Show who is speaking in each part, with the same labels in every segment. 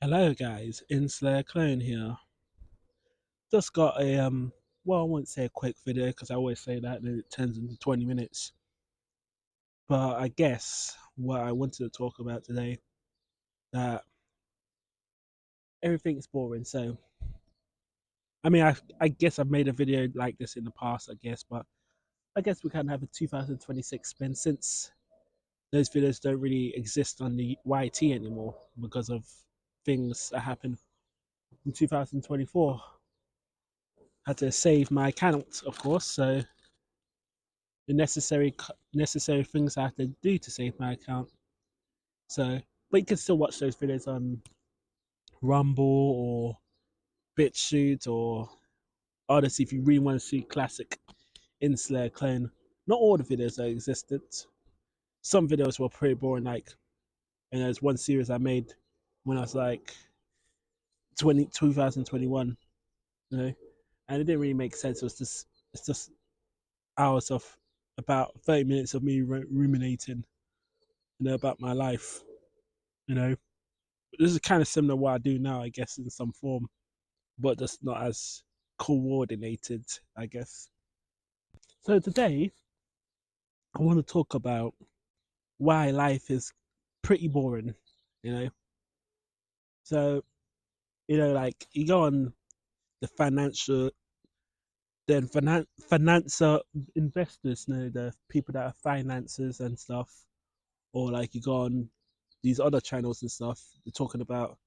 Speaker 1: Hello guys, Inslayerclone here. Just got a well, I won't say a quick video because I always say that and then it turns into 20 minutes. But I guess what I wanted to talk about today, that everything's boring. So I guess I've made a video like this in the past, I guess, but I guess we can have a 2026 spin since those videos don't really exist on the YT anymore because of things that happened in 2024. Had to save my account, of course, so the necessary things I have to do to save my account. So, but you can still watch those videos on Rumble or BitChute or Odyssey if you really want to see classic Inslayerclone. Not all the videos are existent. Some videos were pretty boring. Like, and there's one series I made when I was like 2021, you know, and it didn't really make sense. It's just hours of about 30 minutes of me ruminating, about my life, you know. This is kind of similar to what I do now, I guess, in some form, but just not as coordinated, I guess. So today, I want to talk about why life is pretty boring, you know. So, like you go on the financial investors, the people that are financiers and stuff, or like you go on these other channels and stuff, they're talking about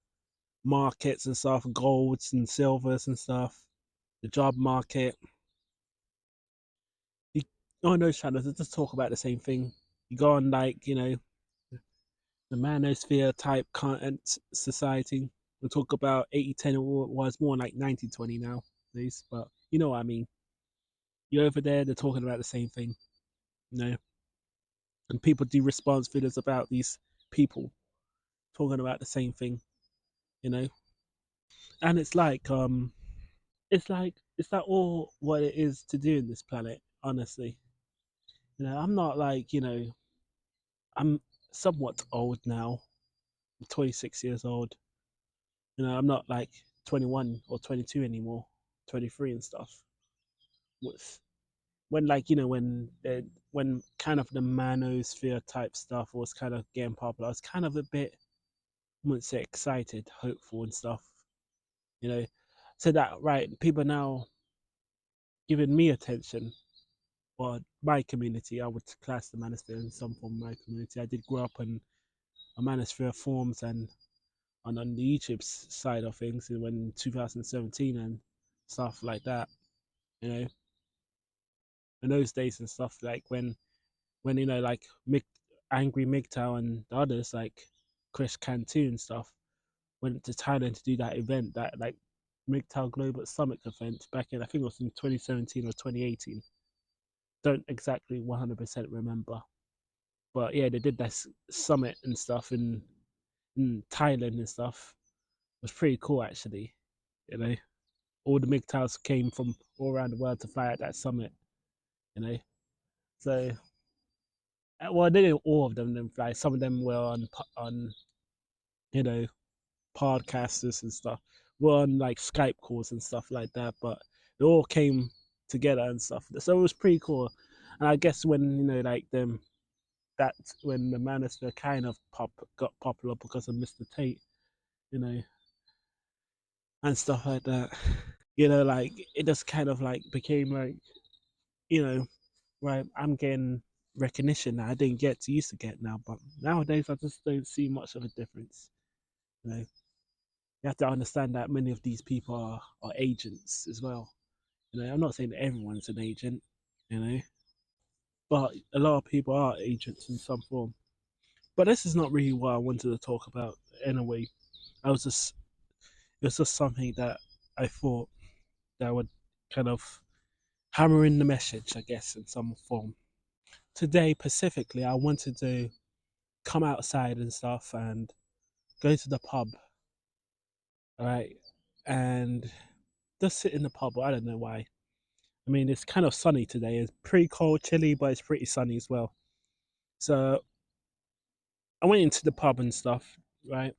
Speaker 1: markets and stuff, golds and silvers and stuff, the job market. You on those channels, they just talk about the same thing. You go on like the manosphere type content society. We talk about 80-10. It was more like 90-20 now, please. But you know what I mean. You're over there, they're talking about the same thing, you know. And people do response videos about these people talking about the same thing, you know. And it's like all what it is to do in this planet, honestly. I'm not like, I'm somewhat old now. I'm 26 years old. I'm not like 21 or 22 anymore, 23 and stuff. When like when kind of the manosphere type stuff was kind of getting popular, I was kind of a bit, I wouldn't say excited, hopeful and stuff. You know, so that right, people now giving me attention, or my community. I would class the manosphere in some form of my community. I did grow up in a manosphere forums and on the YouTube side of things when 2017 and stuff like that. You know, in those days and stuff like when like Angry MGTOW and the others like Chris Cantu and stuff went to Thailand to do that event, that like MGTOW Global Summit event back in, I think it was in 2017 or 2018. Don't exactly 100% remember, but yeah, they did that summit and stuff in Thailand and stuff. It was pretty cool actually. You know, all the MGTOWs came from all around the world to fly at that summit. You know, so well, they didn't all of them fly. Some of them were on you know podcasters and stuff. Were on like Skype calls and stuff like that. But they all came together and stuff. So it was pretty cool. And I guess when like them that when the manosphere kind of got popular because of Mr. Tate, you know, and stuff like that. Like it just kind of like became like, you know, right, I'm getting recognition that I didn't get to used to get now, but nowadays I just don't see much of a difference. You know, you have to understand that many of these people are agents as well. I'm not saying that everyone's an agent, you know, but a lot of people are agents in some form. But this is not really what I wanted to talk about anyway. I was just It was just something that I thought that would kind of hammer in the message, I guess, in some form. Today, specifically, I wanted to come outside and stuff and go to the pub, all right, and just sit in the pub. I don't know why. I mean, it's kind of sunny today. It's pretty cold, chilly, but it's pretty sunny as well. So I went into the pub and stuff, right?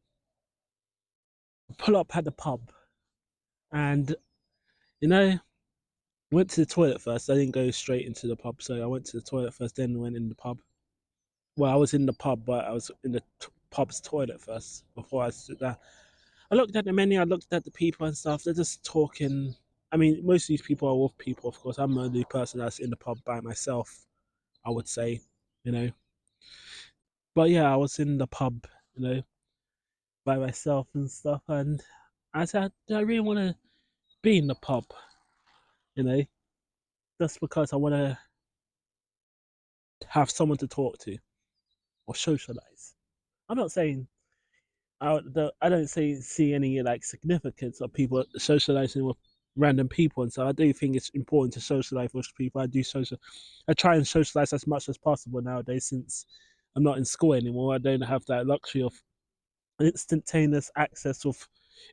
Speaker 1: pull up at the pub, and you know, went to the toilet first. I didn't go straight into the pub, so I went to the toilet first, then went in the pub. Well, I was in the pub, but I was in the pub's toilet first before I stood there. I looked at the menu, I looked at the people and stuff. They're just talking. I mean, most of these people are with people, of course. I'm the only person that's in the pub by myself, I would say, you know. But yeah, I was in the pub, you know, by myself and stuff. And I said, do I really want to be in the pub, you know, just because I want to have someone to talk to or socialize. I'm not saying I don't see any like significance of people socializing with random people, and so I do think it's important to socialize with people. I try and socialize as much as possible nowadays since I'm not in school anymore. I don't have that luxury of instantaneous access with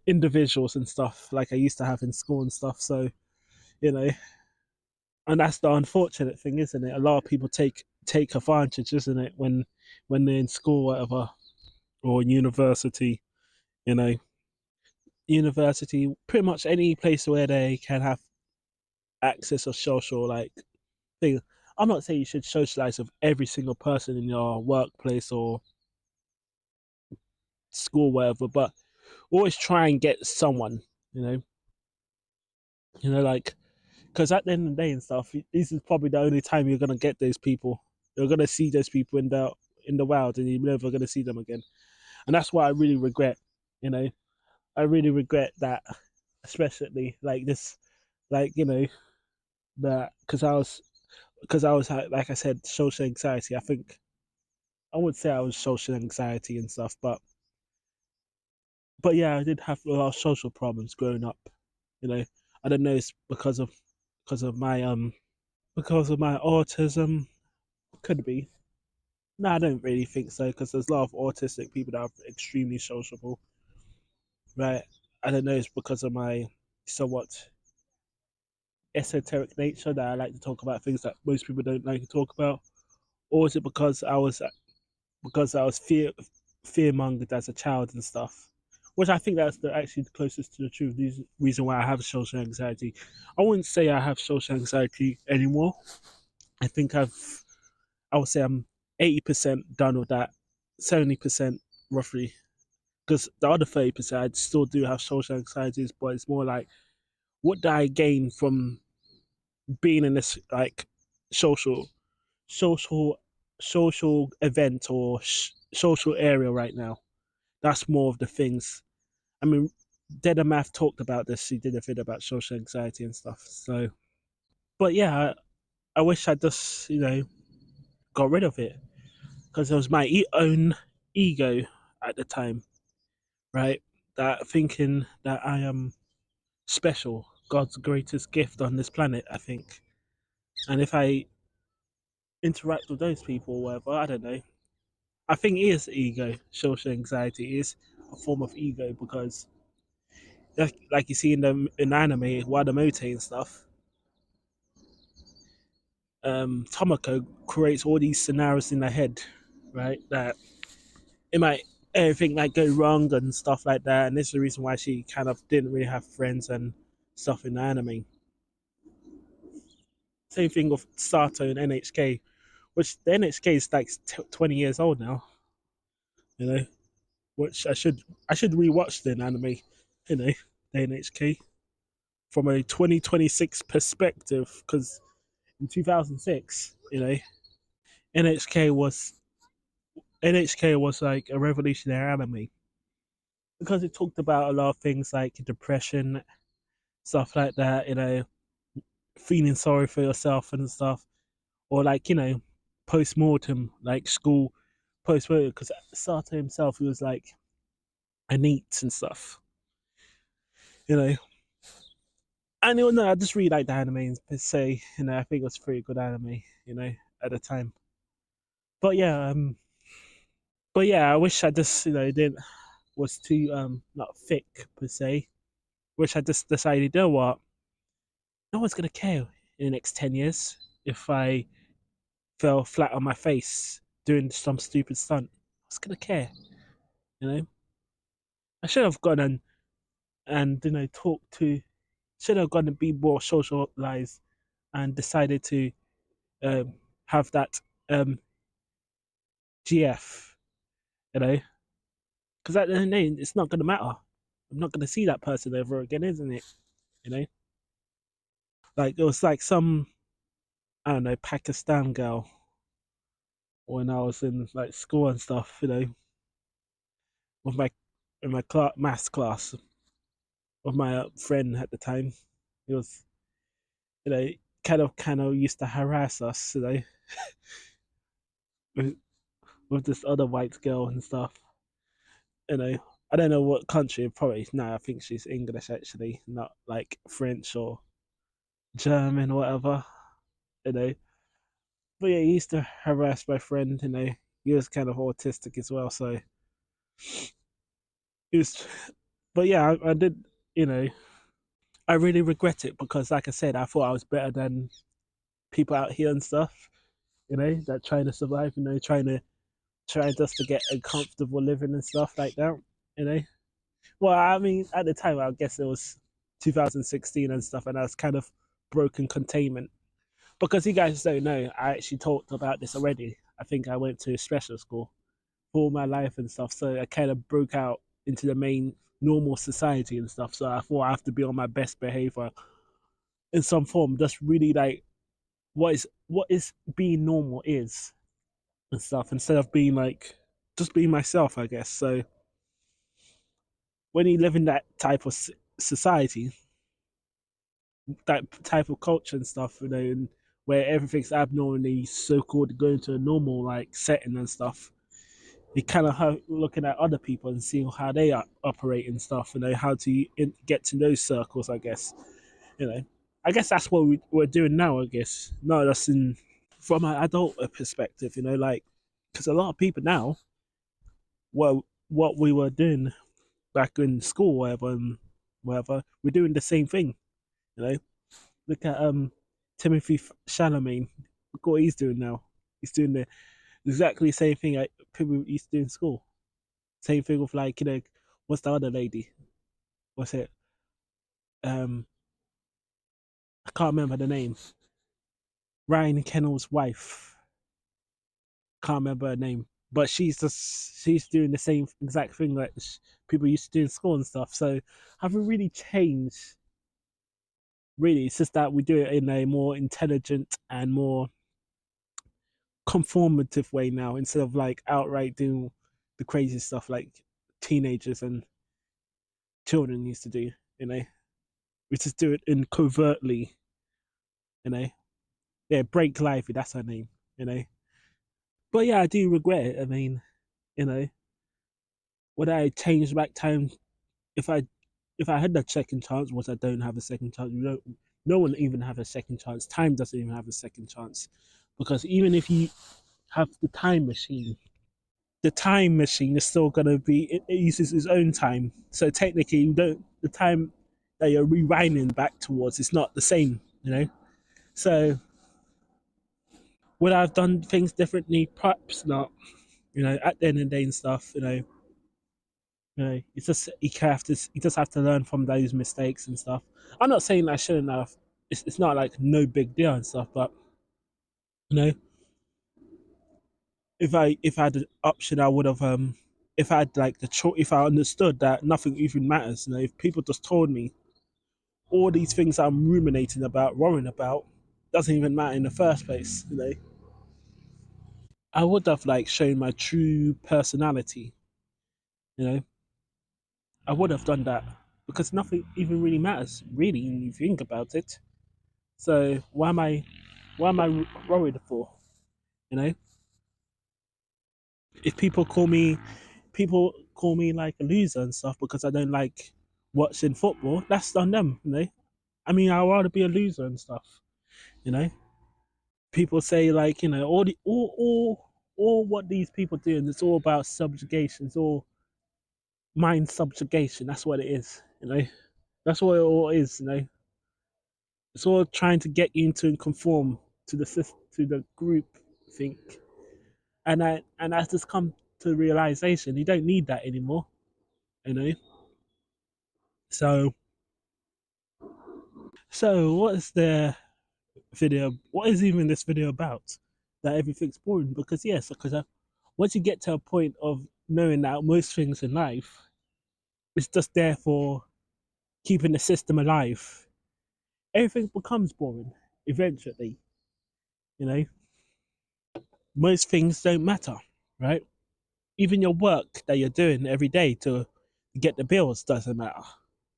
Speaker 1: individuals and stuff like I used to have in school and stuff. So you know, and that's the unfortunate thing, isn't it? A lot of people take advantage, isn't it, when they're in school, or whatever, or in university. You know, university, pretty much any place where they can have access or social like thing. I'm not saying you should socialize with every single person in your workplace or school, whatever, but always try and get someone, you know, like because at the end of the day and stuff, this is probably the only time you're gonna get those people. You're gonna see those people in the wild, and you're never gonna see them again. And that's what I really regret. You know, I really regret that, especially like this, like that because I was like I said, social anxiety. I think I would say I was social anxiety and stuff, but yeah, I did have a lot of social problems growing up. You know, I don't know it's because of my autism. Could be. No, I don't really think so because there's a lot of autistic people that are extremely sociable. Right? I don't know. It's because of my somewhat esoteric nature that I like to talk about things that most people don't like to talk about, or is it because I was fear mongered as a child and stuff? Which I think that's actually the closest to the truth. The reason why I have social anxiety. I wouldn't say I have social anxiety anymore. I think I would say I'm 80% done with that, 70% roughly. Because the other 30%, I still do have social anxieties, but it's more like, what do I gain from being in this like social, social, social event or social area right now? That's more of the things. I mean, Dead and Math talked about this. He did a video about social anxiety and stuff. So, but yeah, I wish I just got rid of it because it was my own ego at the time, right? That thinking that I am special, God's greatest gift on this planet, I think. And if I interact with those people or whatever, I don't know. I think it is ego. Social anxiety is a form of ego because, like you see in the in anime, Wadamote and stuff, Tomoko creates all these scenarios in their head, right? That it might everything might go wrong and stuff like that, and this is the reason why she kind of didn't really have friends and stuff in the anime. Same thing with Sato and NHK, which the NHK is like 20 years old now, you know. Which I should rewatch the anime, you know, the NHK from a 2026 perspective because in 2006, NHK was NHK was like a revolutionary anime because it talked about a lot of things like depression, stuff like that, feeling sorry for yourself and stuff, or like post mortem, like school post mortem. Because Sato himself, he was like a neat and stuff, you know. And no, I just really like the anime per se. I think it was pretty good anime, at the time. But yeah, I wish I just didn't was too not thick per se. Wish I just decided, you know what, no one's gonna care in the next 10 years if I fell flat on my face doing some stupid stunt. Who's gonna care? You know, I should have gone and and talk to should have gone to be more socialized and decided to um, have that um, GF, you know, because at the end of the day, it's not going to matter. I'm not going to see that person ever again, isn't it? You know, like it was like some I don't know Pakistan girl when I was in like school and stuff. With my maths class with my friend at the time. He was you know kind of used to harass us, with, with this other white girl and stuff. You know, I don't know what country. Probably no. I think she's English actually, not like French or German or whatever. You know, but yeah, he used to harass my friend. He was kind of autistic as well, so it was. But yeah, I did. You know, I really regret it because, like I said, I thought I was better than people out here and stuff. That trying to survive. Trying just to get a comfortable living and stuff like that. You know. Well, I mean, at the time, I guess it was 2016 and stuff, and I was kind of broken containment. Because you guys don't know, I actually talked about this already. I think I went to special school for all my life and stuff, so I kind of broke out into the main normal society and stuff. So I thought I have to be on my best behavior in some form, just really like what is being normal is and stuff, instead of being like just being myself, I guess. So when you live in that type of society, that type of culture and stuff, and where everything's abnormally so called going to a normal like setting and stuff, you kind of have looking at other people and seeing how they operate and stuff, how to get to those circles, I guess. You know, I guess that's what we're doing now, I guess. No, that's in from an adult perspective, like because a lot of people now, well, what we were doing back in school, whatever, and whatever, we're doing the same thing. You know, look at Timothy Chalamet. Look what he's doing now. He's doing the exactly the same thing like people used to do in school. Same thing with like what's the other lady? What's it? Um, I can't remember the name. Ryan Kennel's wife. Can't remember her name, but she's doing the same exact thing like people used to do in school and stuff. So haven't really changed. Really, it's just that we do it in a more intelligent and more conformative way now, instead of like outright doing the crazy stuff like teenagers and children used to do. You know, we just do it in covertly. You know, yeah, Break Lively, that's her name. You know, but yeah, I do regret it. I mean, you know, would I change back time if I had that second chance? What I don't have a second chance. No one even have a second chance. Time doesn't even have a second chance, because even if you have the time machine is still going to be it uses its own time. So technically, you don't the time that you're rewinding back towards is not the same. So would I have done things differently? Perhaps not. At the end of the day and stuff. It's just you just have to learn from those mistakes and stuff. I'm not saying I shouldn't have. It's not like no big deal and stuff, but you know, if I had an option, I would have if I had like the choice, if I understood that nothing even matters, if people just told me all these things I'm ruminating about, worrying about, doesn't even matter in the first place, I would have like shown my true personality, you know, I would have done that because nothing even really matters, really, when you think about it. So why am I worried for? You know, if people call me like a loser and stuff because I don't like watching football, that's on them. I mean, I'd rather be a loser and stuff. You know, people say like all what these people do, and it's all about subjugation. It's all mind subjugation. That's what it is. That's what it all is. It's all trying to get you to conform to the group think. And I just come to the realization you don't need that anymore. You know, So, what is the video? What is even this video about? That everything's boring? Because yes, because once you get to a point of knowing that most things in life is just there for keeping the system alive, everything becomes boring eventually. You know, most things don't matter, right? Even your work that you're doing every day to get the bills doesn't matter,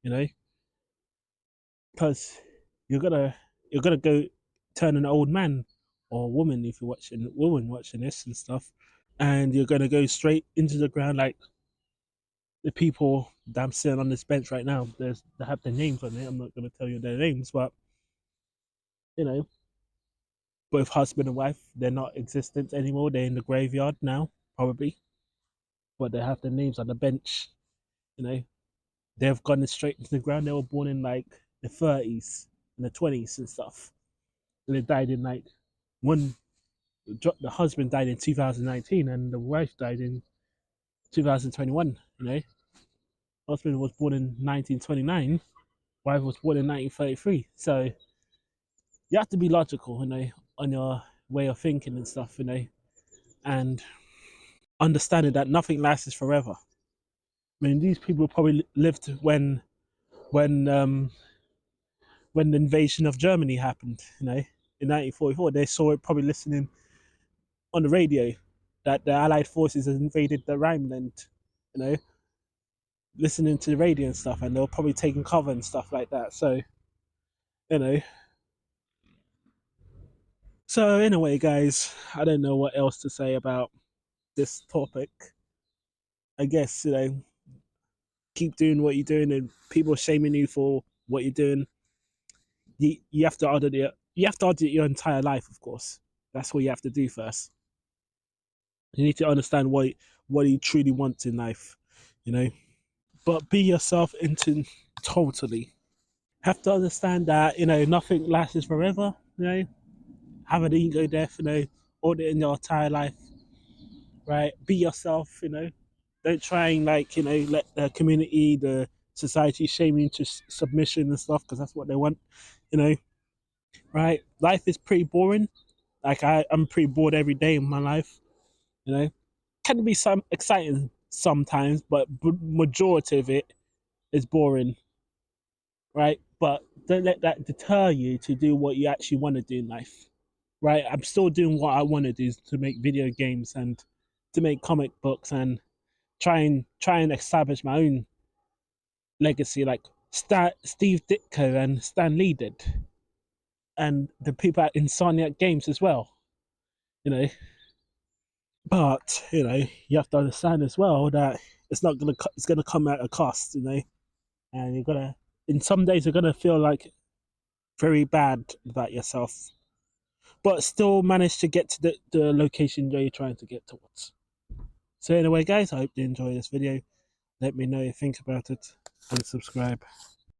Speaker 1: you know, because you're gonna go turn an old man or woman if you're watching woman watching this and stuff, and you're gonna go straight into the ground like the people that I'm sitting on this bench right now. They have their names on it. I'm not gonna tell you their names, but you know, both husband and wife, they're not existent anymore. They're in the graveyard now, probably, but they have their names on the bench. You know, they've gone straight into the ground. They were born in like the 30s and the 20s and stuff. And they died in like one. The husband died in 2019 and the wife died in 2021. You know, husband was born in 1929. Wife was born in 1933. So you have to be logical, you know, on your way of thinking and stuff, you know, and understanding that nothing lasts forever. I mean, these people probably lived when um, when the invasion of Germany happened, you know, in 1944. They saw it probably listening on the radio that the Allied forces had invaded the Rhineland, you know, listening to the radio and stuff, and they were probably taking cover and stuff like that. So, you know. So, anyway, guys, I don't know what else to say about this topic. I guess, you know, keep doing what you're doing, and people shaming you for what you're doing. You have to audit your entire life, of course. That's what you have to do first. You need to understand what you truly want in life, you know. But be yourself into totally. Have to understand that you know nothing lasts forever. You know, have an ego death. You know, audit in your entire life. Right, be yourself. You know, don't try and like you know let the community, the society shame you into submission and stuff because that's what they want. You know, right? Life is pretty boring. Like I'm pretty bored every day in my life. You know, can be some exciting sometimes, but majority of it is boring, right? But don't let that deter you to do what you actually want to do in life, right? I'm still doing what I want to do to make video games and to make comic books and try and establish my own legacy, like Steve Ditko and Stan Lee did, and the people at Insomniac Games as well. You know, but you know you have to understand as well that it's gonna come at a cost. You know, and you're gonna in some days you're gonna feel like very bad about yourself, but still manage to get to the location where you're trying to get towards. So anyway, guys, I hope you enjoy this video. Let me know what you think about it and subscribe.